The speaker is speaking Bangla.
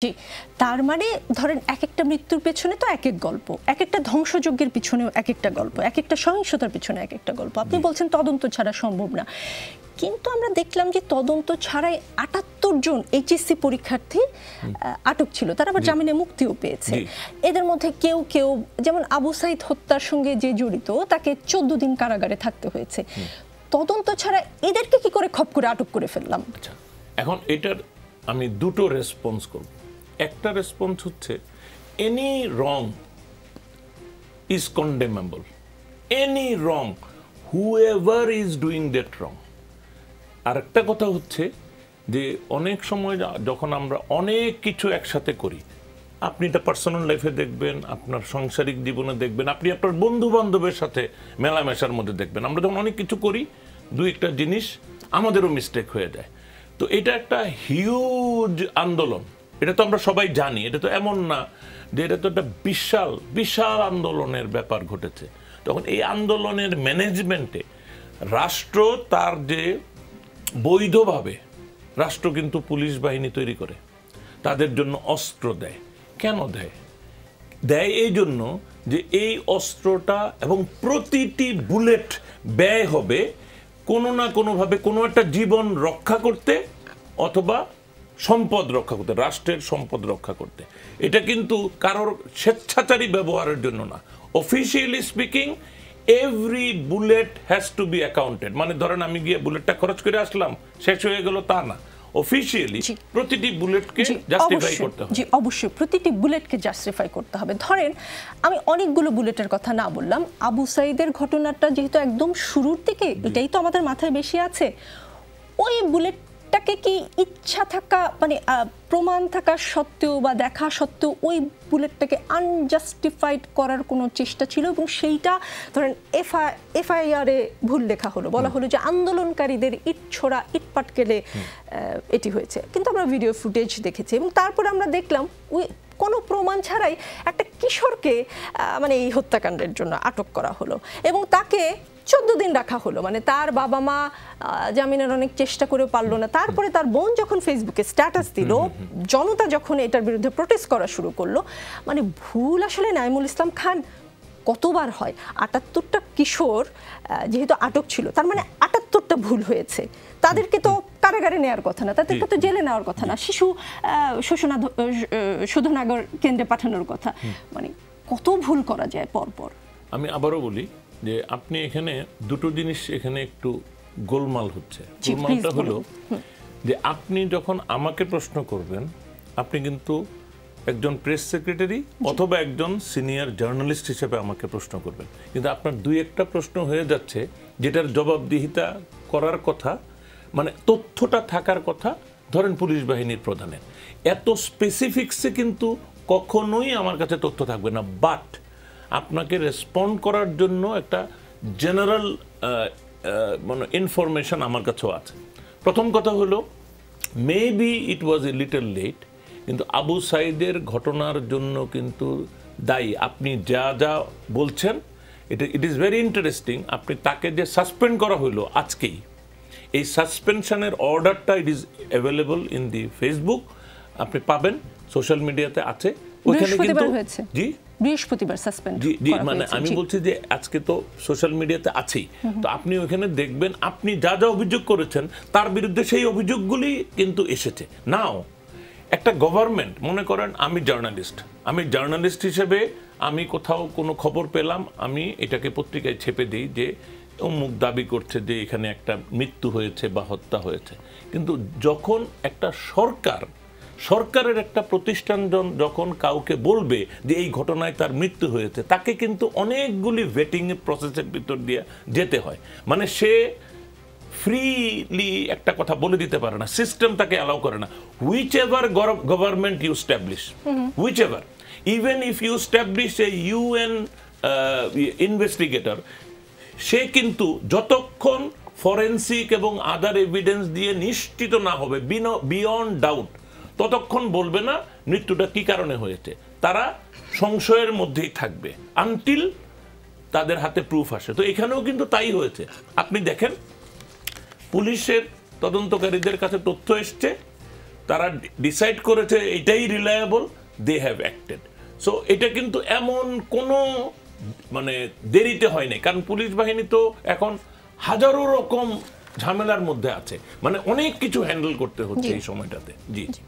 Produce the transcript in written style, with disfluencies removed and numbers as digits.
জি, তার মানে ধরেন এক একটা মৃত্যুর পেছনে তো এক এক গল্প, এক একটা ধ্বংসযজ্ঞের পিছনেও এক একটা গল্প, এক একটা সহিংসতার পিছনে এক একটা গল্প। আপনি বলছেন তদন্ত ছাড়া সম্ভব না, কিন্তু আমরা দেখলাম যে তদন্ত ছাড়াই ৭৮ জন এইচএসসি পরীক্ষার্থী আটক ছিল, তারা আবার জামিনে মুক্তিও পেয়েছে। এদের মধ্যে কেউ কেউ যেমন আবু সাইদ হত্যার সঙ্গে যে জড়িত তাকে ১৪ দিন কারাগারে থাকতে হয়েছে। তদন্ত ছাড়া এদেরকে কি করে খপ করে আটক করে ফেললাম? আচ্ছা, এখন এটার আমি দুটো রেসপন্স করব। একটা রেসপন্স হচ্ছে any wrong is condemnable, any wrong, whoever is doing that wrong. আর একটা কথা হচ্ছে যে অনেক সময় যখন আমরা অনেক কিছু একসাথে করি, আপনি এটা পার্সোনাল লাইফে দেখবেন, আপনার সাংসারিক জীবনে দেখবেন, আপনি আপনার বন্ধু বান্ধবের সাথে মেলামেশার মধ্যে দেখবেন, আমরা যখন অনেক কিছু করি দুই একটা জিনিস আমাদেরও মিস্টেক হয়ে যায়। তো এটা একটা হিউজ আন্দোলন, এটা তো আমরা সবাই জানি, এটা তো এমন না যে এটা তো একটা বিশাল বিশাল আন্দোলনের ব্যাপার ঘটেছে। তখন এই আন্দোলনের ম্যানেজমেন্টে রাষ্ট্র তার যে বৈধভাবে রাষ্ট্র কিন্তু পুলিশ বাহিনী তৈরি করে, তাদের জন্য অস্ত্র দেয়। কেন দেয়? দেয় এই জন্য যে এই অস্ত্রটা এবং প্রতিটি বুলেট ব্যয় হবে কোনো না কোনোভাবে কোনো একটা জীবন রক্ষা করতে অথবা সম্পদ রক্ষা করতে, রাষ্ট্রের সম্পদ রক্ষা করতে। এটা কিন্তু কারোর স্বেচ্ছাচারী ব্যবহারের জন্য না। Officially speaking every bullet has to be accounted. মানে ধরেন আমি গিয়ে বুলেটটা খরচ করে আসলাম, শেষ হয়ে গেল তা না, অফিসিয়ালি প্রতিটি বুলেটকে জাস্টিফাই করতে হবে। জি অবশ্যই, প্রতিটি বুলেটকে জাস্টিফাই করতে হবে। ধরেন আমি অনেকগুলো বুলেটের কথা না বললাম, আবু সাইদের ঘটনাটা যেহেতু একদম শুরুর দিকে, এটাই তো আমাদের মাথায় বেশি আছে। ওই বুলেটটাকে কি ইচ্ছা থাকা মানে প্রমাণ থাকা সত্ত্বেও বা দেখা সত্ত্বেও ওই বুলেটটাকে আনজাস্টিফাইড করার কোনো চেষ্টা ছিল, এবং সেইটা ধরেন এফআইআরে ভুল লেখা হলো, বলা হলো যে আন্দোলনকারীদের ইট ছোড়া ইট পাটকেলে এটি হয়েছে, কিন্তু আমরা ভিডিও ফুটেজ দেখেছি এবং তারপরে আমরা দেখলাম ওই কোনো প্রমাণ ছাড়াই একটা কিশোরকে মানে এই হত্যাকাণ্ডের জন্য আটক করা হলো এবং তাকে ১৪ দিন রাখা হলো। মানে তার বাবা মা জামিনের অনেক চেষ্টা করেও পারলো না। তারপরে তার বোন যখন ফেসবুকে স্ট্যাটাস দিল, জনতা যখন এটার বিরুদ্ধে প্রোটেস্ট করা শুরু করলো, মানে ভুল আসলে নাইমুল ইসলাম খান কতবার হয়? ৭৮টা কিশোর যেহেতু আটক ছিল, তার মানে ৭৮টা ভুল হয়েছে। তাদেরকে তো কারাগারে নেওয়ার কথা না, তাদেরকে তো জেলে নেওয়ার কথা না, শিশু শোধনাগার কেন্দ্রে পাঠানোর কথা। মানে কত ভুল করা যায় পরপর। আমি আবারও বলি যে আপনি এখানে দুটো জিনিস এখানে একটু গোলমাল হচ্ছে। গোলমালটা হলো যে আপনি যখন আমাকে প্রশ্ন করবেন, আপনি কিন্তু একজন প্রেস সেক্রেটারি অথবা একজন সিনিয়র জার্নালিস্ট হিসেবে আমাকে প্রশ্ন করবেন, কিন্তু আপনার দুই একটা প্রশ্ন হয়ে যাচ্ছে যেটার জবাবদিহিতা করার কথা, মানে তথ্যটা থাকার কথা। ধরেন পুলিশ বাহিনীর প্রধানের এত স্পেসিফিক্সে কিন্তু কখনোই আমার কাছে তথ্য থাকবে না, বাট আপনাকে রেসপন্ড করার জন্য একটা জেনারেল মানে ইনফরমেশন আমার কাছেও আছে। প্রথম কথা হলো maybe it was a little late, কিন্তু আবু সাইদের ঘটনার জন্য কিন্তু দায়ী আপনি যা যা বলছেন, ইট ইজ ভেরি ইন্টারেস্টিং। আপনি তাকে যে সাসপেন্ড করা হলো আজকেই, এই সাসপেনশনের অর্ডারটা it is available in the Facebook, আপনি পাবেন, সোশ্যাল মিডিয়াতে আছে। ওইখানে কিন্তু জি বৃহস্পতিবার সাসপেন্ড জি মানে আমি বলছি যে আজকে তো সোশ্যাল মিডিয়াতে আছেই, তো আপনি ওখানে দেখবেন আপনি যা যা অভিযোগ করেছেন তার বিরুদ্ধে সেই অভিযোগগুলি কিন্তু এসেছে। নাও একটা গভর্নমেন্ট, মনে করেন আমি জার্নালিস্ট হিসেবে আমি কোথাও কোনো খবর পেলাম, আমি এটাকে পত্রিকায় ছেপে দিই যে অমুক দাবি করছে যে এখানে একটা মৃত্যু হয়েছে বা হত্যা হয়েছে, কিন্তু যখন একটা সরকারের একটা প্রতিষ্ঠান যখন কাউকে বলবে যে এই ঘটনায় তার মৃত্যু হয়েছে, তাকে কিন্তু অনেকগুলি ভেটিং প্রসেসের ভিতর দিয়ে যেতে হয়। মানে সে ফ্রিলি একটা কথা বলে দিতে পারে না, সিস্টেম তাকে অ্যালাউ করে না। Whichever government you establish, whichever, even if you establish a UN investigator, সে কিন্তু যতক্ষণ ফরেন্সিক এবং আদার এভিডেন্স দিয়ে নিশ্চিত না হবে বিয়ন্ড ডাউট, ততক্ষণ বলবে না মৃত্যুটা কি কারণে হয়েছে। তারা সংশয়ের মধ্যেই থাকবে আনটিল তাদের হাতে প্রুফ আসে। তো এখানেও কিন্তু তাই হয়েছে। আপনি দেখেন পুলিশের তদন্তকারীদের কাছে তথ্য এসছে, তারা ডিসাইড করেছে এটাই reliable, they have acted. So এটা কিন্তু এমন কোনো মানে দেরিতে হয় নাই, কারণ পুলিশ বাহিনী তো এখন হাজারো রকম ঝামেলার মধ্যে আছে, মানে অনেক কিছু হ্যান্ডেল করতে হচ্ছে এই সময়টাতে। জি জি।